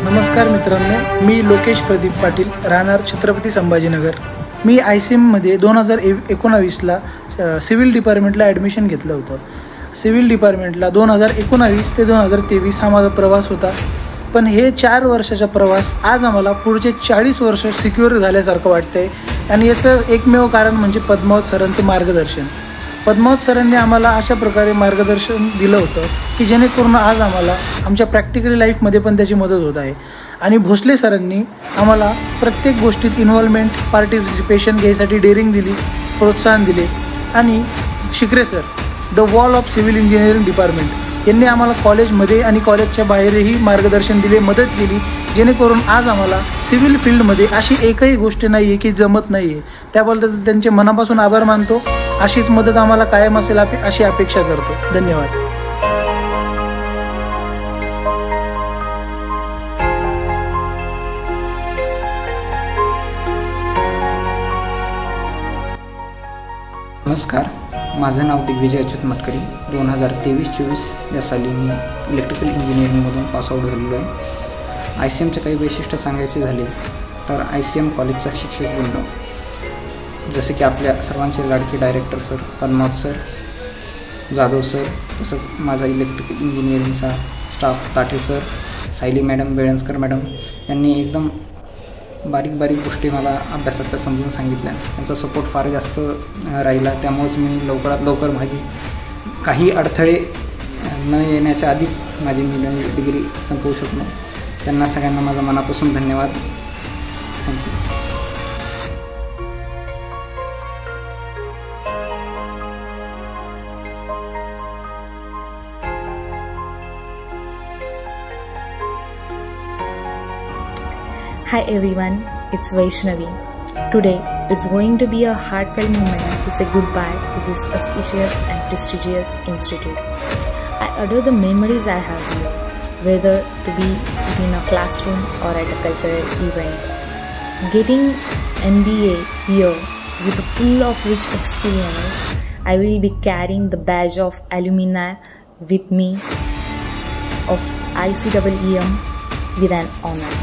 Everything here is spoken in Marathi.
नमस्कार मित्रांनो, मी लोकेश प्रदीप पाटील, राहणार छत्रपती संभाजीनगर। मी ICM मध्ये 2019ला सिव्हिल डिपार्टमेंटला ॲडमिशन घेतलं होतं। सिव्हिल डिपार्टमेंटला 2019 ते 2023 हा माझा प्रवास होता। पण हे 4 वर्षाचा प्रवास आज आम्हाला पुढचे 40 वर्ष सिक्युअर झाल्यासारखं वाटतंय आणि याचं एकमेव कारण म्हणजे पद्मावत सरांचं मार्गदर्शन। पद्मावत सरांनी आम्हाला अशा प्रकारे मार्गदर्शन दिलं होतं की जेणेकरून आज आम्हाला आमच्या प्रॅक्टिकली लाईफमध्ये पण त्याची मदत होत आहे। आणि भोसले सरांनी आम्हाला प्रत्येक गोष्टीत इन्व्हॉल्वमेंट, पार्टिसिपेशन घ्यायसाठी डेअरिंग दिली, प्रोत्साहन दिले। आणि Shikare sir, the wall of civil engineering department, यांनी आम्हाला कॉलेजमध्ये आणि कॉलेजच्या बाहेरही मार्गदर्शन दिले, मदत केली, जेणेकरून आज आम्हाला सिव्हिल फील्डमध्ये अशी एकही गोष्ट नाही आहे की जमत नाही आहे। त्याबद्दल त्यांचे मनापासून आभार मानतो। अशीच मदत आम्हाला कायम असेल अशी अपेक्षा करतो। धन्यवाद। नमस्कार, माझं नाव दिग्विजय अच्युत मटकरी। 2023-24 या साली मी इलेक्ट्रिकल इंजिनिअरिंगमधून पासआउट झालेलो आहे। ICMचे काही वैशिष्ट्य सांगायचे झाले तर ICM कॉलेजचा शिक्षक बनलो, जसे की आपल्या सर्वांचे लाडके director sir Padmavat sir, Jadhav sir, तसंच माझा इलेक्ट्रिकल इंजिनिअरिंगचा staff Tathe sir, Sayali madam, Velanjkar madam यांनी एकदम बारीक बारीक गोष्टी मला अभ्यासात समजून सांगितल्या। त्यांचा सपोर्ट फार जास्त राहिला, त्यामुळेच मी लवकरात लवकर माझी काही अडथळे न येण्याच्या आधीच माझी मी डिग्री संपवू शकलो। त्यांना सगळ्यांना माझा मनापासून धन्यवाद। Thank you. Hi everyone, it's Vaishnavi. Today, it's going to be a heartfelt moment to say goodbye to this auspicious and prestigious institute. I adore the memories I have here, whether to be in a classroom or at a cultural event. Getting MBA here with a full of rich experience, I will be carrying the badge of alumni with me of ICEEM with an honor.